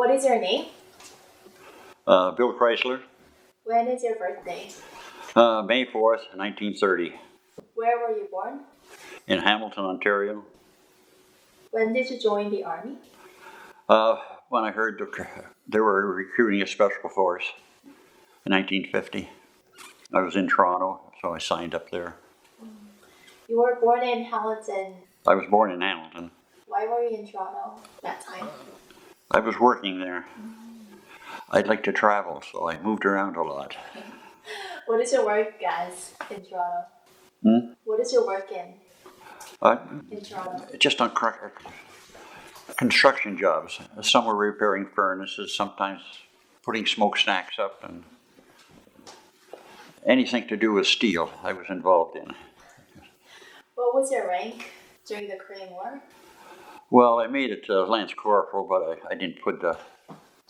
What is your name? Bill Chrysler, When is your birthday? May 4th, 1930, Where were you born? in Hamilton, Ontario. When did you join the army? When I heard they were recruiting a special force in 1950. I was in Toronto, so I signed up there. You were born in Hamilton. I was born in Hamilton. Why were you in Toronto that time? I was working there. I'd like to travel, so I moved around a lot. What is your work as in Toronto? What is your work in Toronto? Just on construction jobs. Some were repairing furnaces, sometimes putting smokestacks up, and anything to do with steel I was involved in. What was your rank during the Korean War? Well, I made it to Lance Corporal, but I didn't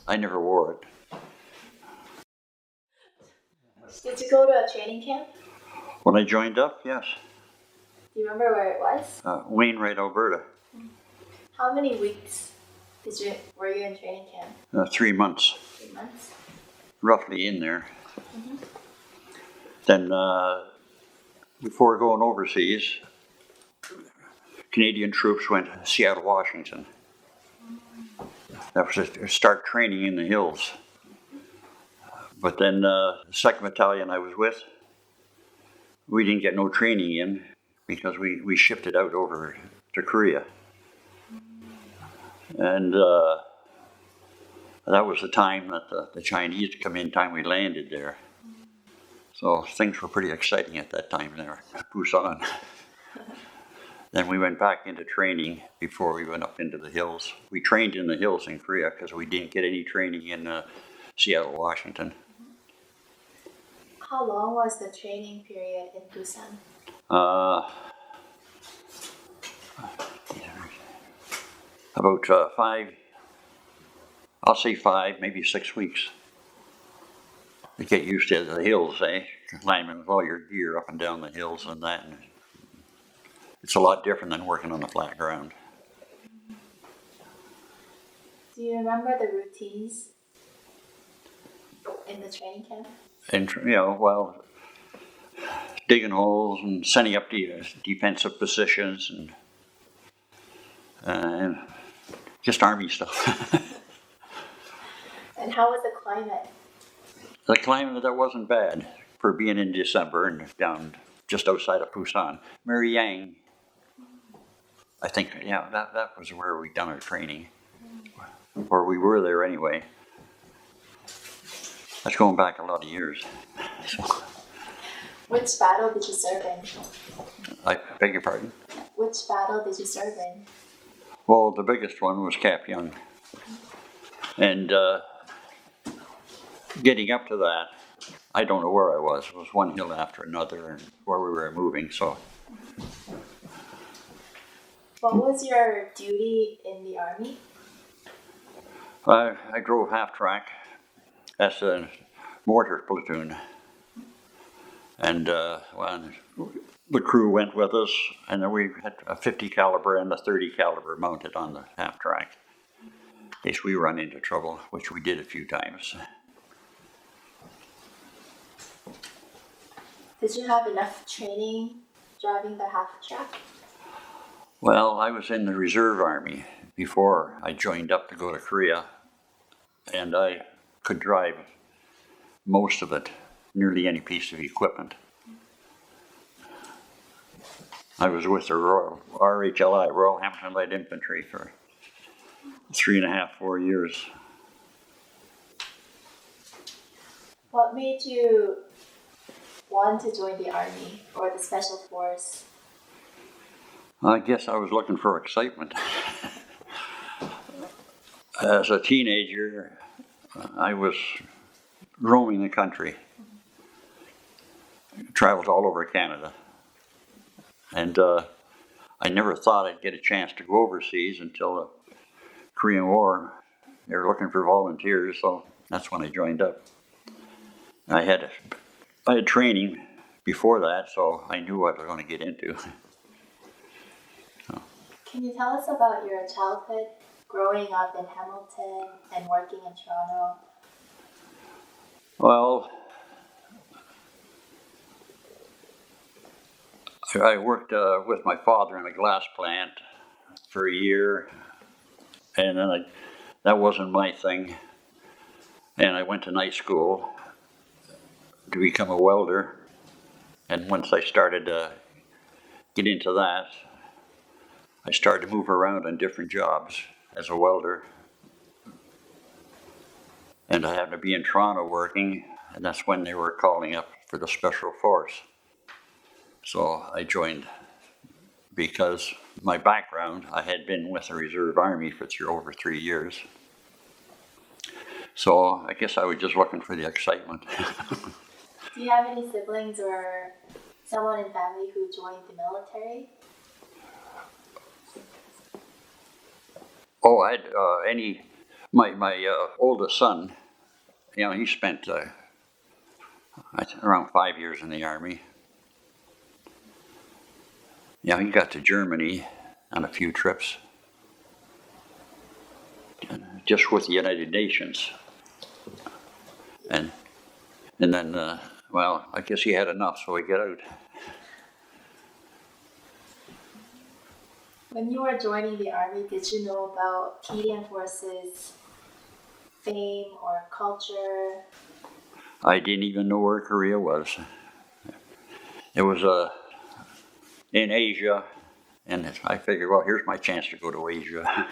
I never wore it. Did you go to a training camp? When I joined up, yes. Do you remember where it was? Wainwright, Alberta. How many weeks were you in training camp? 3 months. 3 months. Roughly in there. Then, before going overseas, Canadian troops went to Seattle, Washington. That was to start training in the hills. But then the 2nd Battalion I was with, we didn't get no training in because we shifted out over to Korea. And that was the time that the Chinese come in, time we landed there. So things were pretty exciting at that time there, Busan. Then we went back into training before we went up into the hills. We trained in the hills in Korea because we didn't get any training in Seattle, Washington. How long was the training period in Busan? About 5, I'll say 5, maybe 6 weeks. To get used to the hills, climbing with all your gear up and down the hills and that. And it's a lot different than working on the flat ground. Do you remember the routines in the training camp? And, digging holes and setting up the defensive positions and just army stuff. And how was the climate? The climate, that wasn't bad for being in December and down just outside of Busan. Mariang, I think, that was where we done our training. Or we were there anyway. That's going back a lot of years. So, which battle did you serve in? I beg your pardon? Which battle did you serve in? Well, the biggest one was Cap Young. And getting up to that, I don't know where I was. It was one hill after another and where we were moving, so. What was your duty in the army? I drove half-track as a mortar platoon. And the crew went with us, and then we had a 50 caliber and a 30 caliber mounted on the half-track in case we run into trouble, which we did a few times. Did you have enough training driving the half-track? Well, I was in the reserve army before I joined up to go to Korea, and I could drive most of it, nearly any piece of equipment. I was with the RHLI, Royal Hampton Light Infantry, for 3.5, 4 years. What made you want to join the army or the special force? I guess I was looking for excitement. As a teenager, I was roaming the country, traveled all over Canada, and I never thought I'd get a chance to go overseas until the Korean War. They were looking for volunteers, so that's when I joined up. I had training before that, so I knew what I was going to get into. Can you tell us about your childhood growing up in Hamilton and working in Toronto? Well, I worked with my father in a glass plant for a year, and then that wasn't my thing. And I went to night school to become a welder. And once I started to get into that, I started to move around on different jobs as a welder. And I happened to be in Toronto working, and that's when they were calling up for the Special Force. So I joined because my background, I had been with the Reserve Army for over 3 years. So I guess I was just looking for the excitement. Do you have any siblings or someone in family who joined the military? Oh, I had my oldest son, he spent around 5 years in the Army. He got to Germany on a few trips, just with the United Nations. And then, well, I guess he had enough, so he got out. When you were joining the Army, did you know about Canadian Forces fame or culture? I didn't even know where Korea was. It was in Asia, and I figured, well, here's my chance to go to Asia.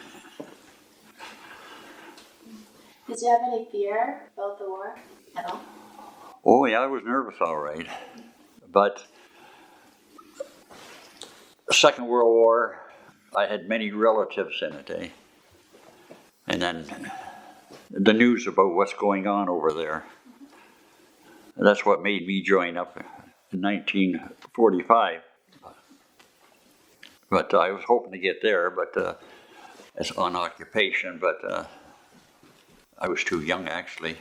Did you have any fear about the war at all? Oh, yeah, I was nervous, all right. But the Second World War, I had many relatives in it, eh? And then the news about what's going on over there. That's what made me join up in 1945. But I was hoping to get there, but as on occupation, but I was too young, actually.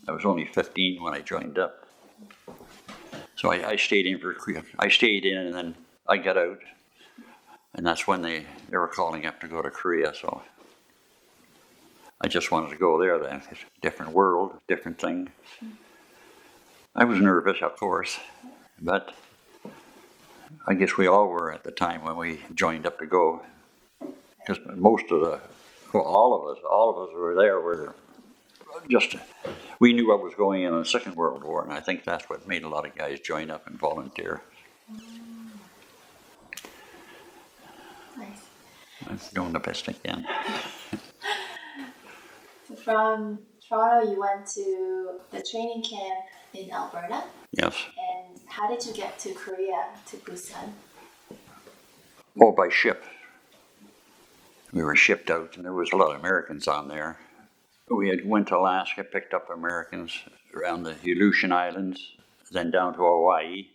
I was only 15 when I joined up. So I stayed in and then I got out. And that's when they were calling up to go to Korea, so I just wanted to go there then. It's a different world, different thing. I was nervous, of course, but I guess we all were at the time when we joined up to go. Because all of us who were there were just, we knew what was going on in the Second World War, and I think that's what made a lot of guys join up and volunteer. Nice. I'm doing the best I can. So from Toronto, you went to the training camp in Alberta? Yes. And how did you get to Korea, to Busan? Oh, by ship. We were shipped out, and there was a lot of Americans on there. We went to Alaska, picked up Americans around the Aleutian Islands, then down to Hawaii.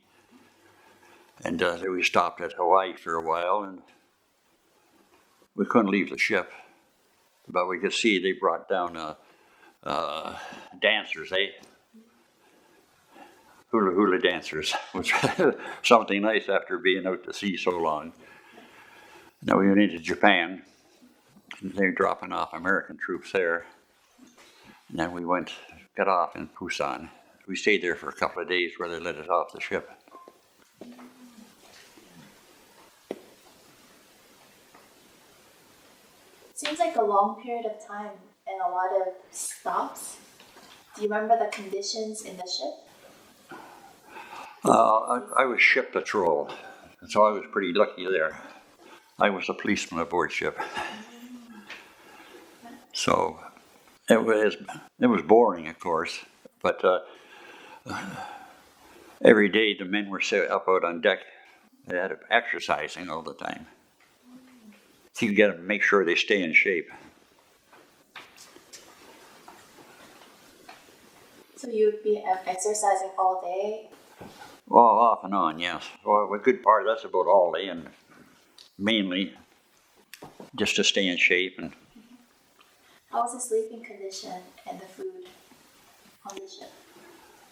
And we stopped at Hawaii for a while, and we couldn't leave the ship. But we could see they brought down dancers, hula dancers, which was something nice after being out to sea so long. Now we went into Japan, and they were dropping off American troops there. And then we got off in Busan. We stayed there for a couple of days where they let us off the ship. Seems like a long period of time and a lot of stops. Do you remember the conditions in the ship? I was ship patrol, so I was pretty lucky there. I was a policeman aboard ship. So it was boring, of course, but every day the men were up out on deck. They had exercising all the time. So you got to make sure they stay in shape. So you'd be exercising all day? Well, off and on, yes. Well, a good part, that's about all day, and mainly just to stay in shape. And how was the sleeping condition and the food on the ship?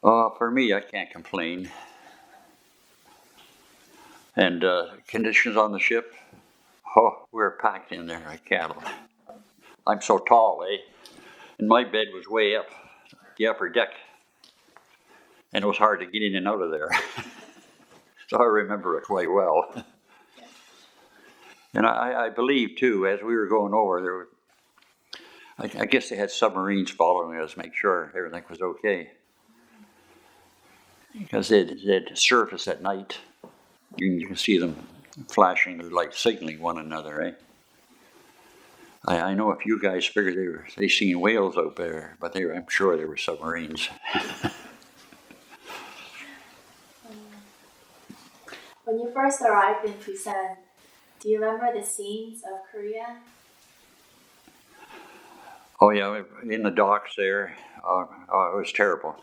For me, I can't complain. And conditions on the ship, we were packed in there like cattle. I'm so tall, eh? And my bed was way up the upper deck. And it was hard to get in and out of there. So I remember it quite well. And I believe, too, as we were going over, there were, I guess they had submarines following us, make sure everything was okay. Because they'd surface at night. You can see them flashing their lights, signaling one another, eh? I know a few guys figured they seen whales out there, but I'm sure they were submarines. When you first arrived in Busan, do you remember the scenes of Korea? Oh yeah, in the docks there, it was terrible.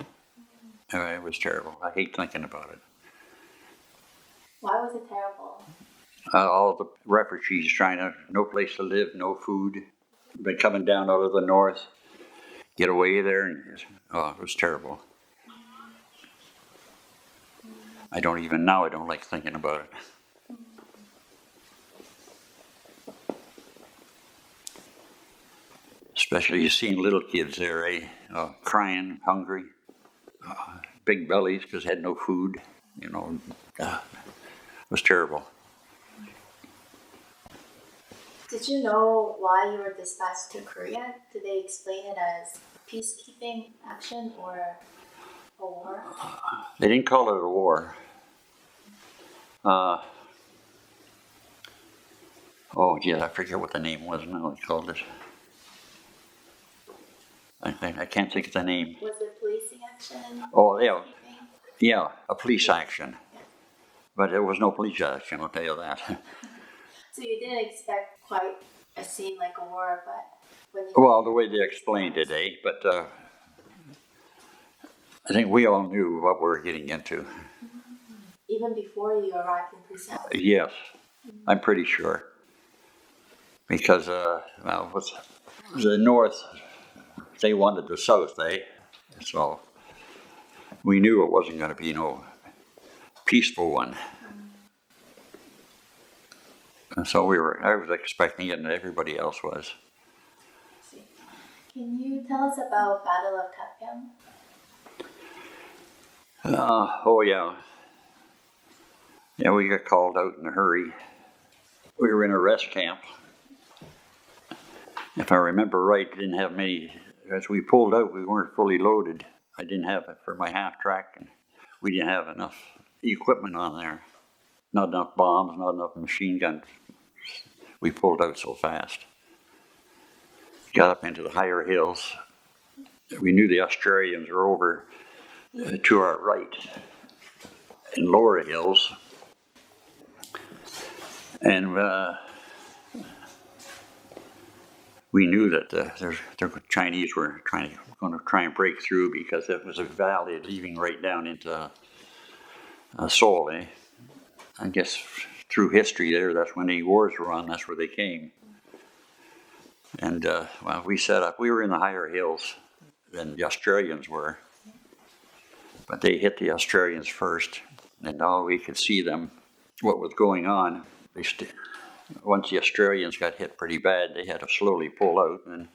It was terrible. I hate thinking about it. Why was it terrible? All the refugees no place to live, no food. Been coming down out of the north, get away there, and it was terrible. I don't like thinking about it. Especially you seeing little kids there, eh? Crying, hungry, big bellies because they had no food. It was terrible. Did you know why you were dispatched to Korea? Did they explain it as peacekeeping action or a war? They didn't call it a war. I forget what the name was now. They called it. I can't think of the name. Was it policing action? Oh, yeah. Yeah, a police action. But there was no police action, I'll tell you that. So you didn't expect quite a scene like a war, but when you... Well, the way they explained it, eh? But I think we all knew what we were getting into. Even before you arrived in Busan? Yes, I'm pretty sure. Because, the North, they wanted the South, eh? So we knew it wasn't going to be no peaceful one. And so I was expecting it, and everybody else was. Can you tell us about Battle of Kapyeong? Oh yeah. Yeah, we got called out in a hurry. We were in a rest camp. If I remember right, didn't have many. As we pulled out, we weren't fully loaded. I didn't have it for my half track, and we didn't have enough equipment on there. Not enough bombs, not enough machine guns. We pulled out so fast. Got up into the higher hills. We knew the Australians were over to our right in lower hills. And we knew that the Chinese were going to try and break through because it was a valley leading right down into Seoul. Eh? I guess through history there, that's when the wars were on, that's where they came. And we set up, we were in the higher hills than the Australians were. But they hit the Australians first, and all we could see them, what was going on. Once the Australians got hit pretty bad, they had to slowly pull out, and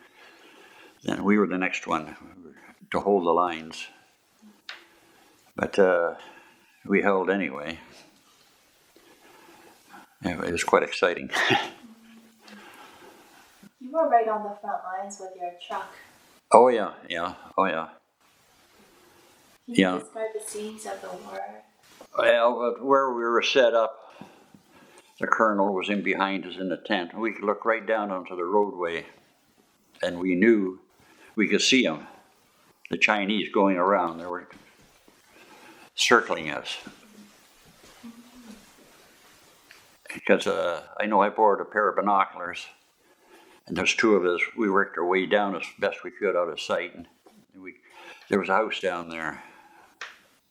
then we were the next one to hold the lines. But we held anyway. It was quite exciting. You were right on the front lines with your truck. Oh yeah. Can you describe the scenes of the war? Well, where we were set up, the colonel was in behind us in the tent. We could look right down onto the roadway, and we knew we could see them, the Chinese going around. They were circling us. Because I know I borrowed a pair of binoculars, and there's two of us. We worked our way down as best we could out of sight, and there was a house down there,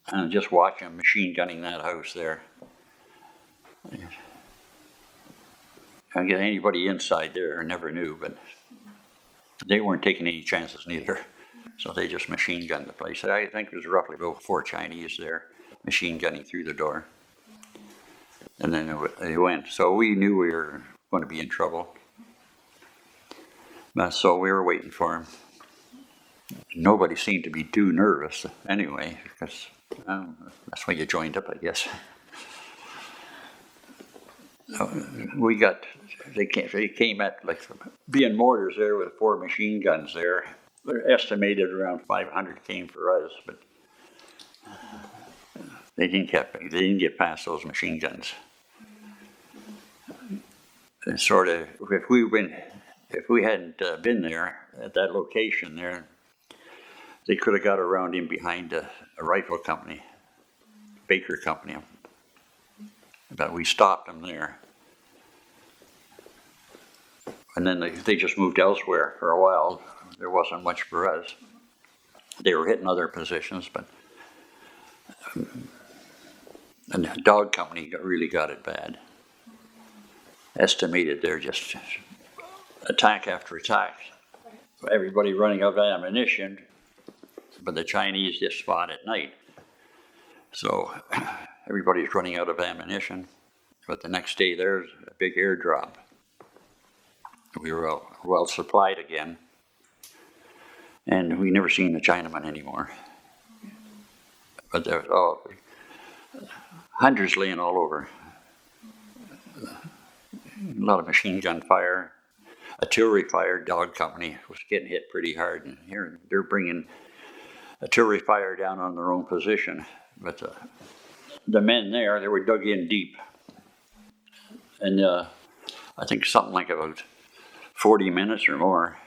and just watching them machine gunning that house there. I get anybody inside there, I never knew, but they weren't taking any chances neither. So they just machine gunned the place. I think there was roughly about 4 Chinese there, machine gunning through the door. And then they went. So we knew we were going to be in trouble. So we were waiting for him. Nobody seemed to be too nervous anyway, because that's why you joined up, I guess. We got, they came at like being mortars there with 4 machine guns there. They're estimated around 500 came for us, but they didn't get past those machine guns. And sort of, if we hadn't been there at that location there, they could have got around in behind a rifle company, Baker Company. But we stopped them there. And then they just moved elsewhere for a while. There wasn't much for us. They were hitting other positions, but and the dog company really got it bad. Estimated they're just attack after attack. Everybody running out of ammunition, but the Chinese just fought at night. So everybody's running out of ammunition. But the next day there's a big airdrop. We were well supplied again. And we never seen the Chinaman anymore. But there was hundreds laying all over. A lot of machine gun fire, artillery fire. Dog company was getting hit pretty hard, and here they're bringing artillery fire down on their own position. But the men there, they were dug in deep, and I think something like about 40 minutes or more.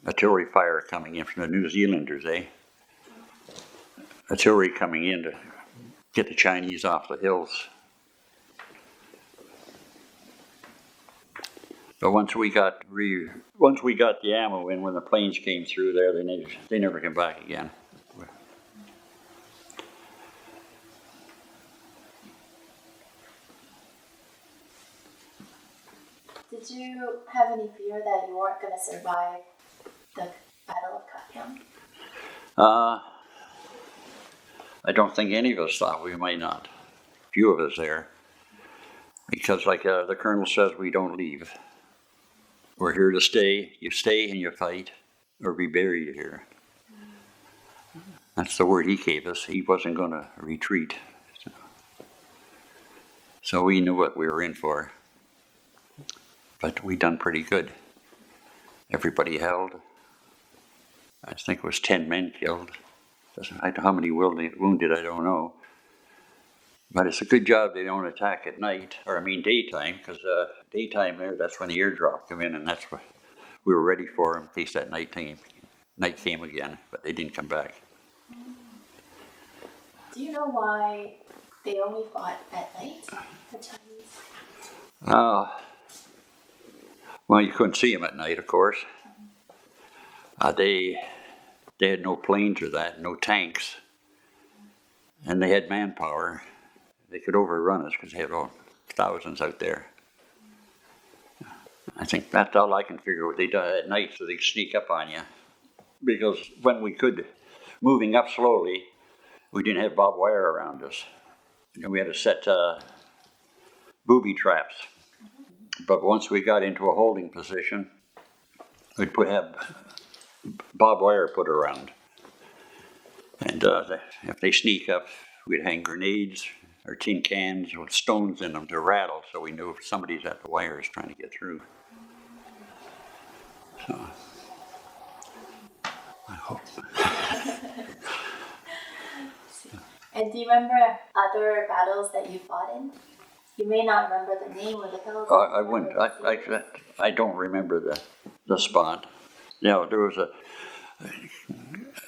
Artillery fire coming in from the New Zealanders, Artillery coming in to get the Chinese off the hills. But once we got the ammo in, when the planes came through there, they never came back again. Did you have any fear that you weren't going to survive the Battle of Katmai? I don't think any of us thought we might not. Few of us there. Because like the colonel says, we don't leave. We're here to stay. You stay and you fight, or be buried here. That's the word he gave us. He wasn't going to retreat. So we knew what we were in for. But we done pretty good. Everybody held. I think it was 10 men killed. How many wounded, I don't know. But it's a good job they don't attack at night, daytime, because daytime there, that's when the airdrop come in, and that's what we were ready for in case that night came again, but they didn't come back. Do you know why they only fought at night, the Chinese? Well, you couldn't see them at night, of course. They had no planes or that, no tanks, and they had manpower. They could overrun us because they had thousands out there. I think that's all I can figure what they do at night, so they sneak up on you. Because when we could, moving up slowly, we didn't have barbed wire around us. And we had to set booby traps. But once we got into a holding position, we'd have barbed wire put around. And if they sneak up, we'd hang grenades or tin cans with stones in them to rattle, so we knew if somebody's at the wires trying to get through. So, I hope. And do you remember other battles that you fought in? You may not remember the name of the battles. I don't remember the spot. There was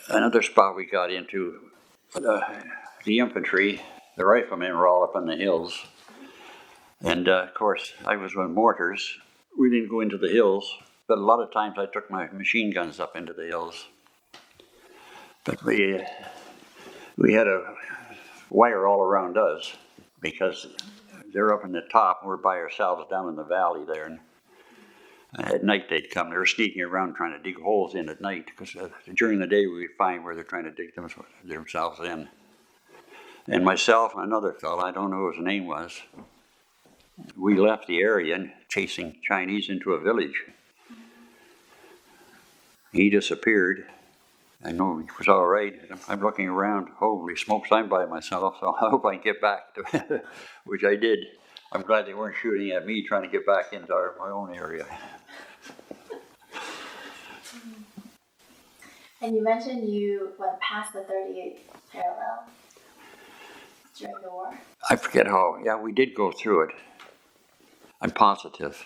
another spot we got into. The infantry, the riflemen were all up on the hills. And of course, I was with mortars. We didn't go into the hills, but a lot of times I took my machine guns up into the hills. But we had a wire all around us because they're up in the top and we're by ourselves down in the valley there. And at night they'd come. They were sneaking around trying to dig holes in at night because during the day we would find where they're trying to dig themselves in. And myself and another fellow, I don't know what his name was, we left the area and chasing Chinese into a village. He disappeared. I know he was all right. I'm looking around. Holy smokes, I'm by myself, so I hope I can get back to which I did. I'm glad they weren't shooting at me trying to get back into my own area. And you mentioned you went past the 38th parallel during the war. I forget how. Yeah, we did go through it. I'm positive.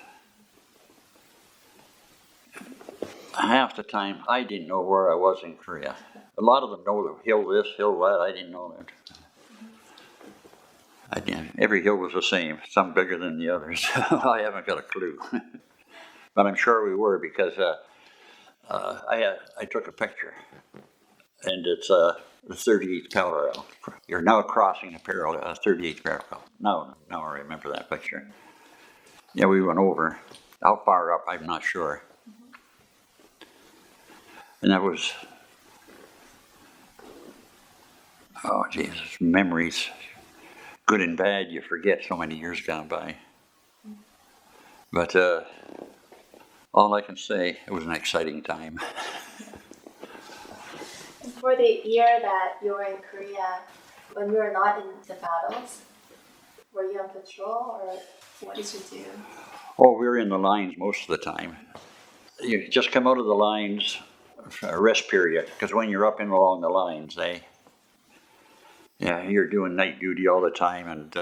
Half the time, I didn't know where I was in Korea. A lot of them know the hill this, hill that. I didn't know that. Every hill was the same, some bigger than the others. I haven't got a clue. But I'm sure we were because I took a picture, and it's the 38th parallel. You're now crossing the parallel, 38th parallel. Now I remember that picture. Yeah, we went over. How far up, I'm not sure. And that was, oh Jesus, memories. Good and bad, you forget so many years gone by. But all I can say, it was an exciting time. And for the year that you were in Korea, when you were not in the battles, were you on patrol or what did you do? Oh, we were in the lines most of the time. You just come out of the lines, a rest period, because when you're up and along the lines, you're doing night duty all the time, and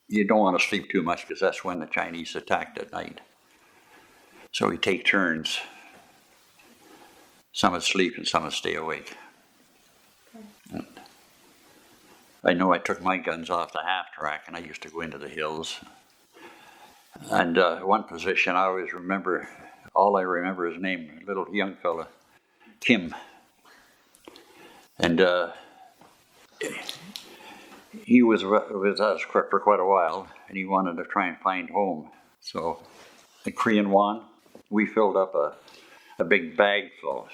you don't want to sleep too much because that's when the Chinese attacked at night. So we take turns. Some would sleep and some would stay awake. And I know I took my guns off the half track and I used to go into the hills. And one position I always remember, all I remember his name, a little young fella, Kim. And he was with us for quite a while, and he wanted to try and find home. So the Korean won. We filled up a big bag full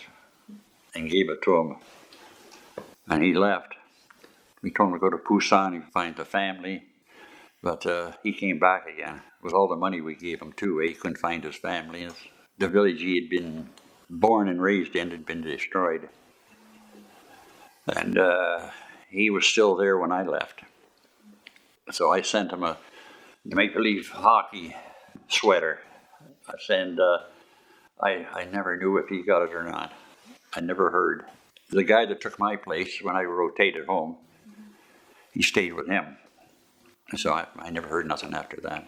and gave it to him. And he left. We told him to go to Busan and find the family. But he came back again with all the money we gave him too. He couldn't find his family. The village he had been born and raised in had been destroyed. And he was still there when I left. So I sent him a make-believe hockey sweater. And I never knew if he got it or not. I never heard. The guy that took my place when I rotated home, he stayed with him. So I never heard nothing after that.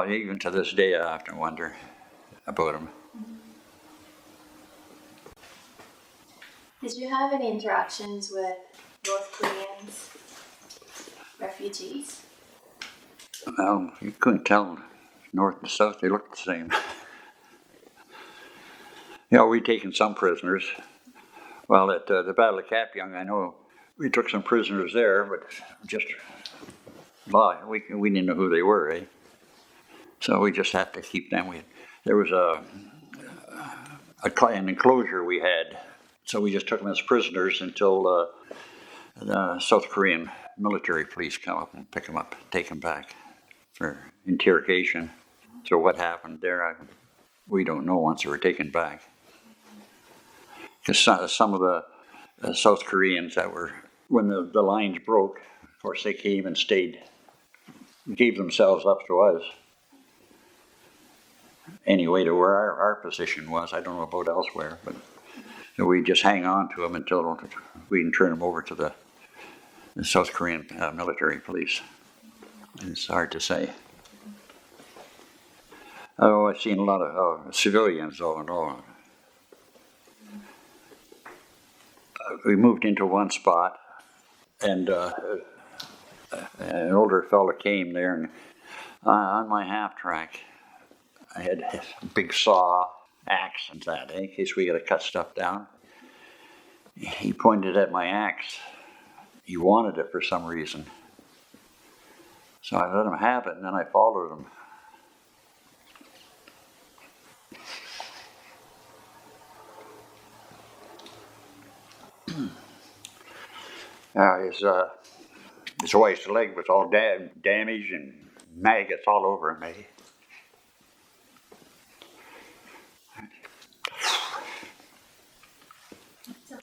Even to this day, I have to wonder about him. Did you have any interactions with North Koreans, refugees? Well, you couldn't tell north and south, they looked the same. We'd taken some prisoners. Well, at the Battle of Kapyong, I know we took some prisoners there, but just, we didn't know who they were, eh? So we just had to keep them. There was an enclosure we had, so we just took them as prisoners until the South Korean military police come up and pick them up, take them back for interrogation. So what happened there, we don't know once they were taken back. Because some of the South Koreans that were, when the lines broke, of course they came and stayed, gave themselves up to us. Anyway, to where our position was, I don't know about elsewhere, but so we just hang on to them until we can turn them over to the South Korean military police. And it's hard to say. Oh, I've seen a lot of civilians, though, and all. We moved into one spot, and an older fella came there, and on my half track, I had a big saw, axe, and that, in case we got to cut stuff down. He pointed at my axe. He wanted it for some reason. So I let him have it, and then I followed him. His wife's leg was all damaged and maggots all over him, eh?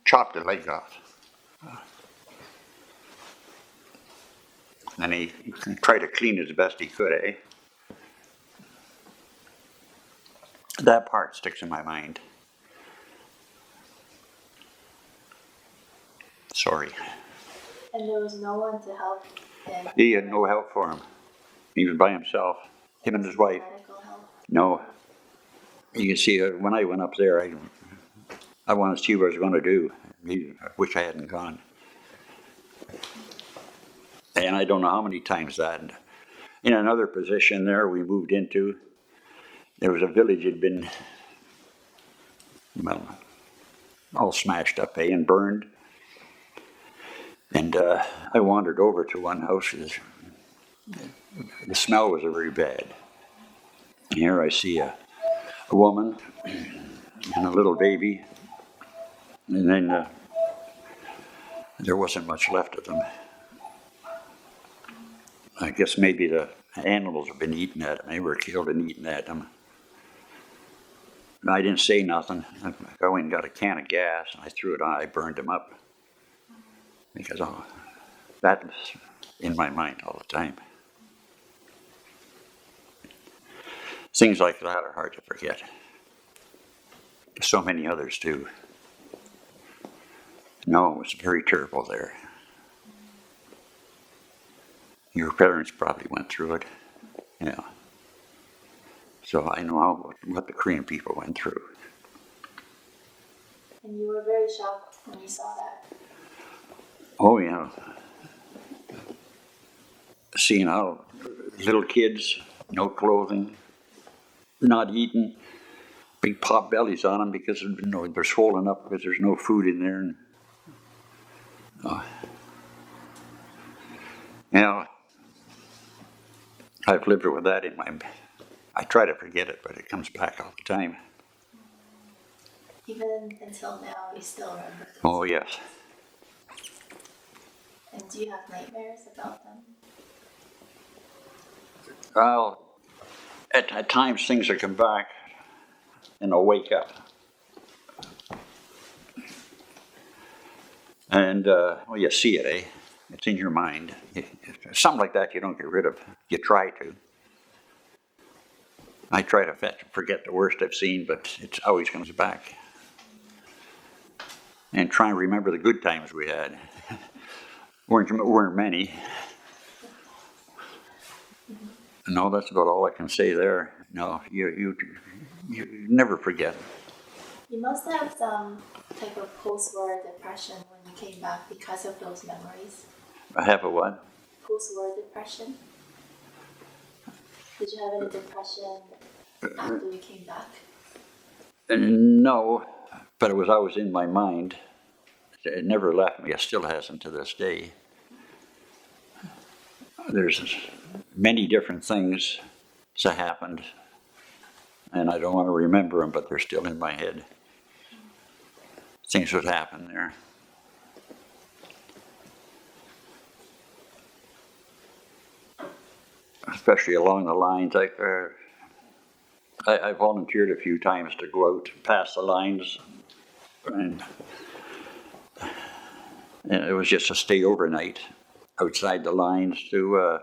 chopped the leg off. And he tried to clean it as best he could, eh? That part sticks in my mind. Sorry. And there was no one to help him? He had no help for him. He was by himself, him and his wife. Medical help? No. You can see when I went up there, I wanted to see what I was going to do. I wish I hadn't gone. And I don't know how many times that. In another position there we moved into, there was a village that had been, well, all smashed up, and burned. And I wandered over to one house. The smell was very bad. And here I see a woman and a little baby. And then there wasn't much left of them. I guess maybe the animals have been eating at them. They were killed and eaten at them. I didn't say nothing. I went and got a can of gas and I threw it on. I burned them up. Because that was in my mind all the time. Things like that are hard to forget. So many others too. No, it was very terrible there. Your parents probably went through it. Yeah. So I know what the Korean people went through. And you were very shocked when you saw that? Oh yeah. Seeing how little kids, no clothing, not eating, big pot bellies on them because they're swollen up because there's no food in there. And, I've lived with that in my. I try to forget it, but it comes back all the time. Even until now, you still remember this? Oh yes. And do you have nightmares about them? Well, at times things will come back, and I'll wake up. And, you see it, eh? It's in your mind. Something like that you don't get rid of. You try to. I try to forget the worst I've seen, but it always comes back. And try and remember the good times we had. weren't many. No, that's about all I can say there. No, you never forget. You must have some type of post-war depression when you came back because of those memories. I have a what? Post-war depression? Did you have any depression after you came back? No, but it was always in my mind. It never left me. It still hasn't to this day. There's many different things that happened, and I don't want to remember them, but they're still in my head. Things that happened there. Especially along the lines, I volunteered a few times to go out past the lines, and it was just to stay overnight outside the lines to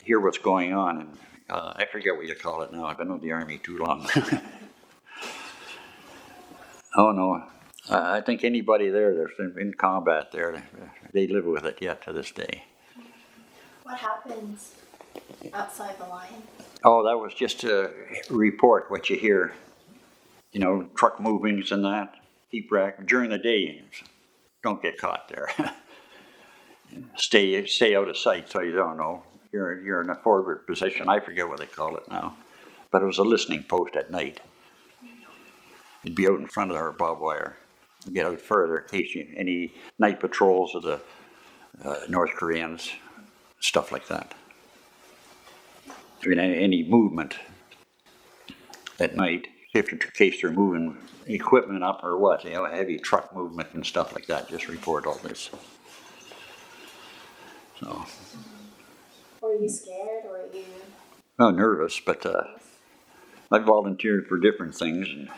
hear what's going on. And I forget what you call it now. I've been in the Army too long. Oh no, I think anybody there that's in combat there, they live with it yet to this day. What happens outside the line? Oh, that was just to report what you hear. Truck movings and that. Keep track during the day. Don't get caught there. Stay out of sight so you don't know. You're in a forward position. I forget what they call it now. But it was a listening post at night. You'd be out in front of our barbed wire. Get out further in case any night patrols of the North Koreans, stuff like that. I mean, any movement at night, in case they're moving equipment up or what, heavy truck movement and stuff like that, just report all this. So. Were you scared or were you? Well, nervous, but I volunteered for different things. And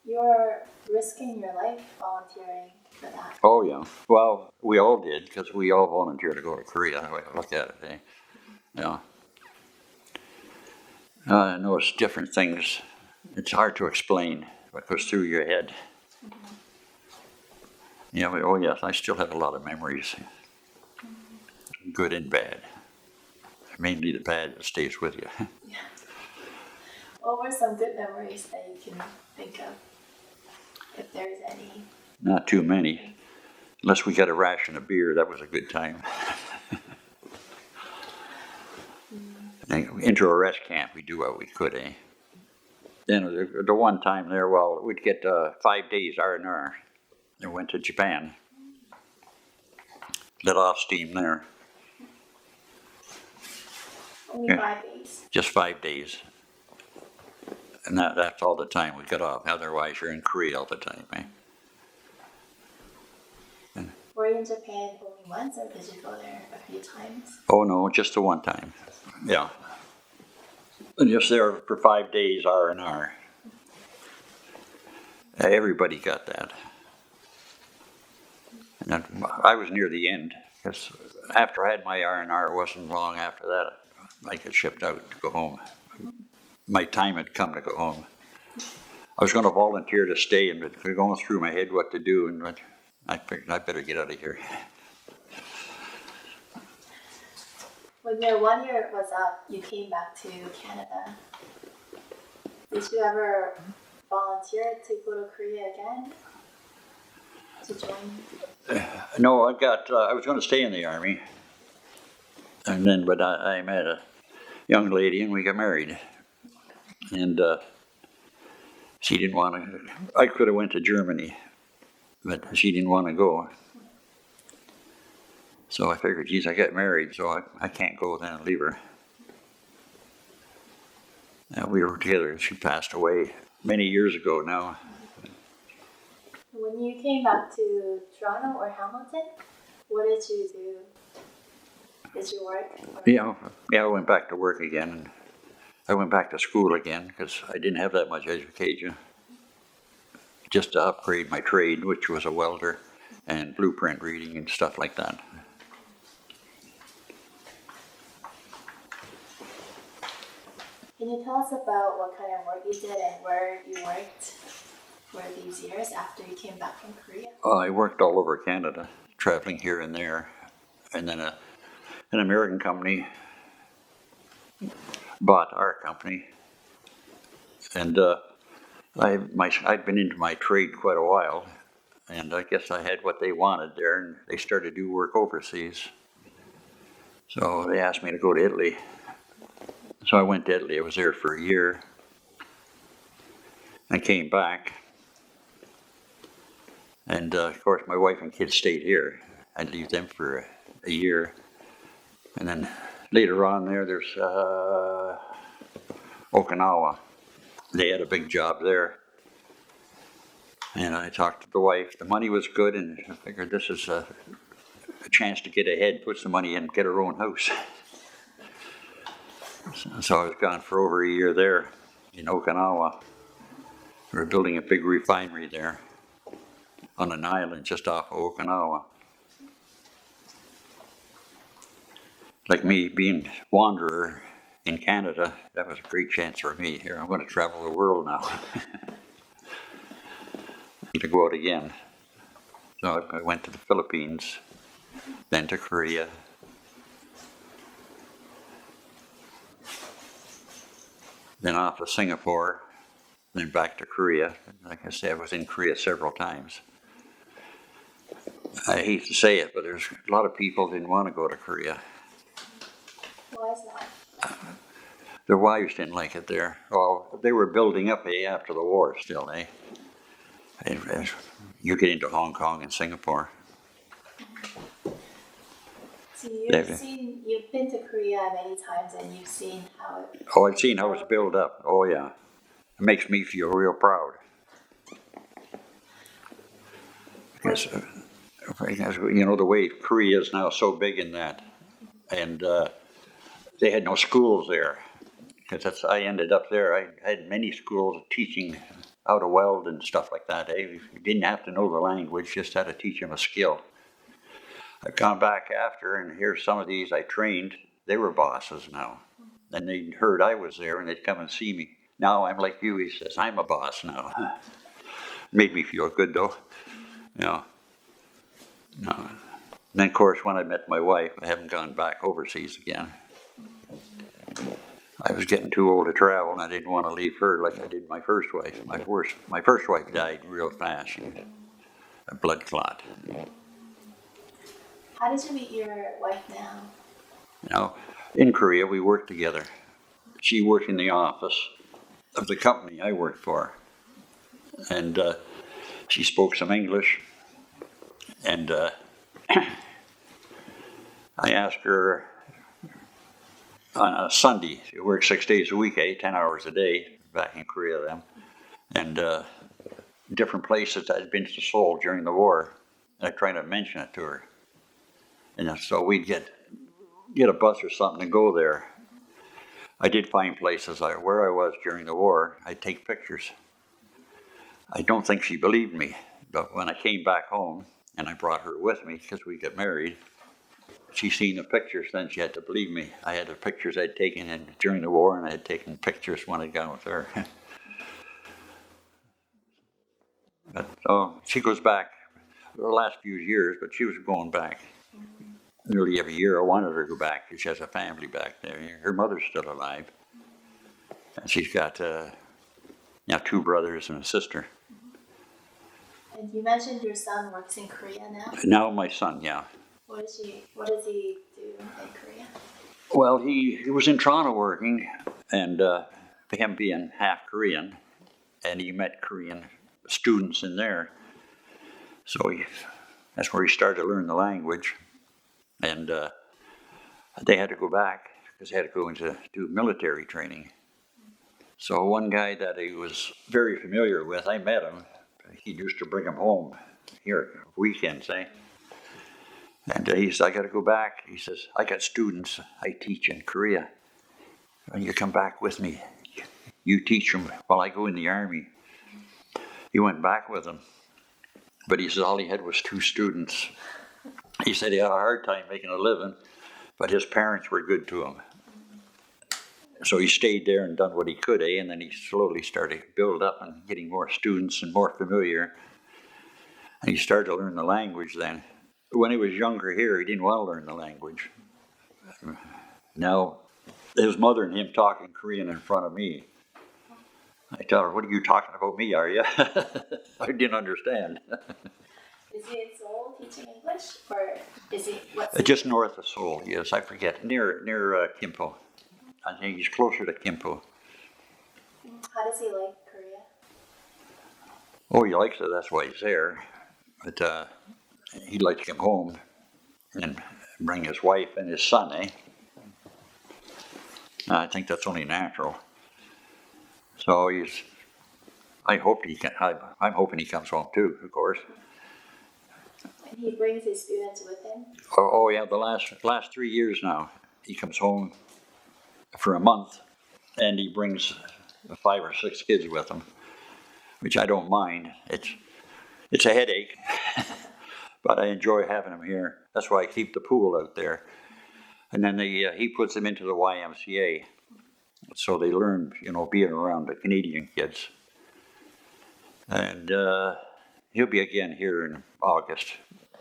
Your risking your life volunteering for that. Oh, yeah. Well, we all did because we all volunteered to go to Korea. The way I look at it, eh? Yeah. I know it's different things. It's hard to explain what goes through your head. Yeah, oh, yes, I still have a lot of memories, good and bad. Mainly the bad that stays with you. Yeah. What were some good memories that you can think of, if there's any? Not too many. Unless we got a ration of beer, that was a good time. And into a rest camp, we do what we could, eh? Then the one time there, well, we'd get 5 days R&R. I went to Japan. Let off steam there. Only Yeah. 5 days. Just 5 days. And that's all the time we got off. Otherwise, you're in Korea all the time, eh? Were you in Japan only once, or did you go there a few times? Oh, no, just the one time. Yeah. And just there for 5 days R&R. Everybody got that. And then I was near the end, because after I had my R&R, it wasn't long after that I got shipped out to go home. My time had come to go home. I was going to volunteer to stay, and it was going through my head what to do, and I figured I better get out of here. When your 1 year was up, you came back to Canada. Did you ever volunteer to go to Korea again? To join? No, I was going to stay in the Army, and then, but I met a young lady, and we got married. And she didn't want to. I could have went to Germany, but she didn't want to go. So I figured, geez, I got married, so I can't go then and leave her. We were together. She passed away many years ago now. When you came back to Toronto or Hamilton, what did you do? Did you work? Yeah, I went back to work again. And I went back to school again because I didn't have that much education. Just to upgrade my trade, which was a welder and blueprint reading and stuff like that. Can you tell us about what kind of work you did and where you worked for these years after you came back from Korea? I worked all over Canada, traveling here and there. And then an American company bought our company. And I'd been into my trade quite a while. And I guess I had what they wanted there, and they started to do work overseas. So they asked me to go to Italy. So I went to Italy. I was there for a year. I came back. And of course, my wife and kids stayed here. I'd leave them for a year. And then later on there's Okinawa. They had a big job there. And I talked to the wife. The money was good, and I figured this is a chance to get ahead, put some money in, get our own house. So I was gone for over a year there in Okinawa. We were building a big refinery there on an island just off of Okinawa. Like me being wanderer in Canada, that was a great chance for me. Here, I'm going to travel the world now. To go out again. So I went to the Philippines, then to Korea. Then off to Singapore, then back to Korea. Like I said, I was in Korea several times. I hate to say it, but there's a lot of people didn't want to go to Korea. Why is that? Their wives didn't like it there. Well, they were building up after the war still, eh? And you get into Hong Kong and Singapore. So you've been to Korea many times and you've seen how it... Oh, I've seen how it's built up. Oh, yeah. It makes me feel real proud. Because, you know, the way Korea is now so big in that. And they had no schools there. Because I ended up there. I had many schools teaching how to weld and stuff like that. You didn't have to know the language, just had to teach them a skill. I've gone back after, and here's some of these I trained. They were bosses now. And they heard I was there, and they'd come and see me. Now I'm like you, he says, I'm a boss now. Made me feel good, though. You know. No. And then, of course, when I met my wife, I haven't gone back overseas again. I was getting too old to travel, and I didn't want to leave her like I did my first wife. My first wife died real fast, a blood clot. How did you meet your wife now? You know, in Korea, we worked together. She worked in the office of the company I worked for, and she spoke some English. And I asked her on a Sunday, she worked 6 days a week, 10 hours a day, back in Korea then, and different places I'd been to Seoul during the war. And I tried to mention it to her. And so we'd get a bus or something and go there. I did find places where I was during the war. I'd take pictures. I don't think she believed me, but when I came back home and I brought her with me because we got married, she seen the pictures, then she had to believe me. I had the pictures I'd taken during the war, and I had taken pictures when I'd gone with her. But she goes back the last few years, but she was going back nearly every year. I wanted her to go back because she has a family back there. Her mother's still alive, and she's got now 2 brothers and a sister. And you mentioned your son works in Korea now? Now my son, yeah. What does he do in Korea? Well, he was in Toronto working, and for him being half Korean, and he met Korean students in there. So that's where he started to learn the language. And they had to go back because they had to go into do military training. So one guy that he was very familiar with, I met him. He used to bring him home here weekends, eh? And he said, I got to go back. He says, I got students I teach in Korea. And you come back with me. You teach them while I go in the army. He went back with them. But he says all he had was 2 students. He said he had a hard time making a living, but his parents were good to him. So he stayed there and done what he could, and then he slowly started to build up and getting more students and more familiar. And he started to learn the language then. When he was younger here, he didn't want to learn the language. Now, his mother and him talking Korean in front of me. I tell her, what are you talking about me, are you? I didn't understand. Is he in Seoul teaching English, or is he Just north of Seoul, yes, I forget, near Kimpo. I think he's closer to Kimpo. How does he like Korea? Oh, he likes it, that's why he's there. But he'd like to come home and bring his wife and his son, eh? I think that's only natural. So I'm hoping he comes home too, of course. And he brings his students with him? Oh yeah, the last 3 years now, he comes home for a month, and he brings 5 or 6 kids with him, which I don't mind. It's a headache, but I enjoy having them here. That's why I keep the pool out there. And then he puts them into the YMCA, so they learn, being around the Canadian kids. And he'll be again here in August.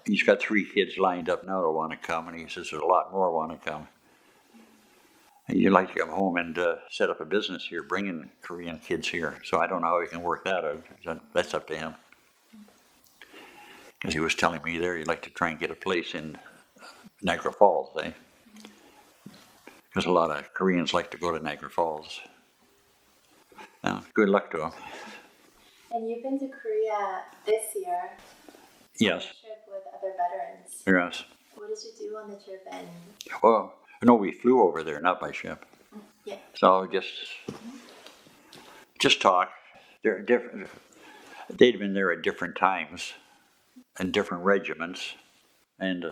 He's got 3 kids lined up now that want to come, and he says there's a lot more want to come. And you'd like to come home and set up a business here, bringing Korean kids here. So I don't know how he can work that out. That's up to him. Because he was telling me there he'd like to try and get a place in Niagara Falls, eh? Because a lot of Koreans like to go to Niagara Falls. Well, good luck to him. And you've been to Korea this year? Yes. On a trip with other veterans. Yes. What did you do on the trip? And Well, no, we flew over there, not by ship. yeah. So just talk. They're different. They'd been there at different times and different regiments, and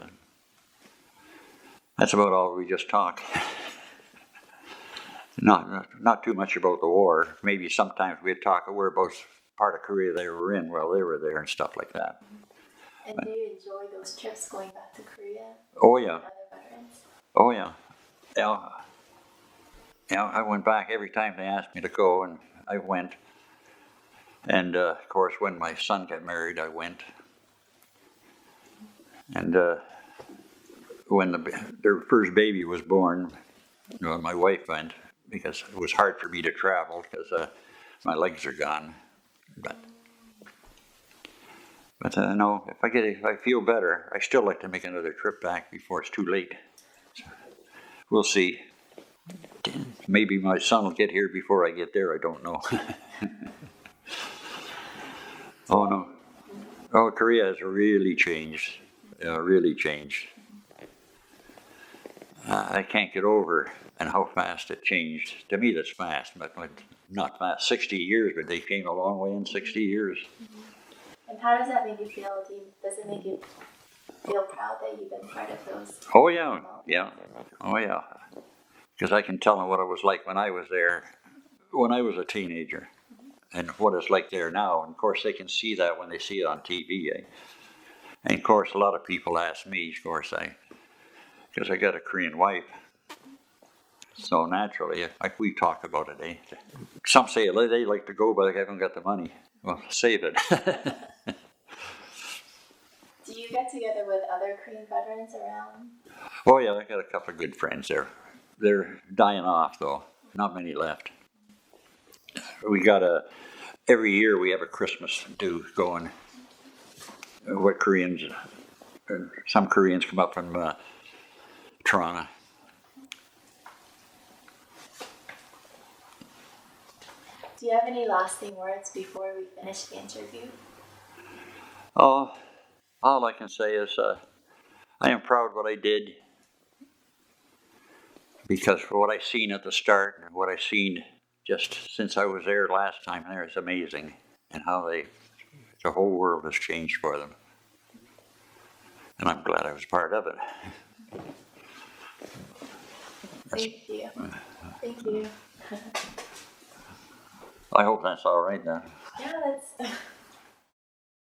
that's about all. We just talk. Not too much about the war. Maybe sometimes we'd talk whereabouts part of Korea they were in while they were there and stuff like that. And do you enjoy those trips going back to Korea? Oh yeah, Other veterans? oh yeah. Yeah, yeah, I went back every time they asked me to go, and I went. And of course, when my son got married, I went. And when their first baby was born, my wife went because it was hard for me to travel because my legs are gone. But no, if I feel better, I still like to make another trip back before it's too late. So we'll see. Maybe my son will get here before I get there. I don't know. Oh no. Oh, Korea has really changed. Really changed. I can't get over and how fast it changed. To me, that's fast, but not fast. 60 years, but they came a long way in 60 years. And how does that make you feel? Does it make you feel proud that you've been part of those? Oh yeah, yeah, oh yeah. Because I can tell them what it was like when I was there, when I was a teenager, and what it's like there now. And of course, they can see that when they see it on TV. Eh? And of course, a lot of people ask me, of course, because I got a Korean wife. So naturally, like we talk about it, eh? Some say they like to go, but they haven't got the money. Well, save it. Do you get together with other Korean veterans around? Oh yeah, I got a couple of good friends there. They're dying off though. Not many left. We got every year we have a Christmas do going. What Koreans, some Koreans come up from Toronto. Do you have any lasting words before we finish the interview? Oh, all I can say is I am proud what I did because for what I seen at the start and what I seen just since I was there last time there is amazing, and how the whole world has changed for them, and I'm glad I was part of it. Thank you. Thank you. I hope that's all right then. Yeah, that's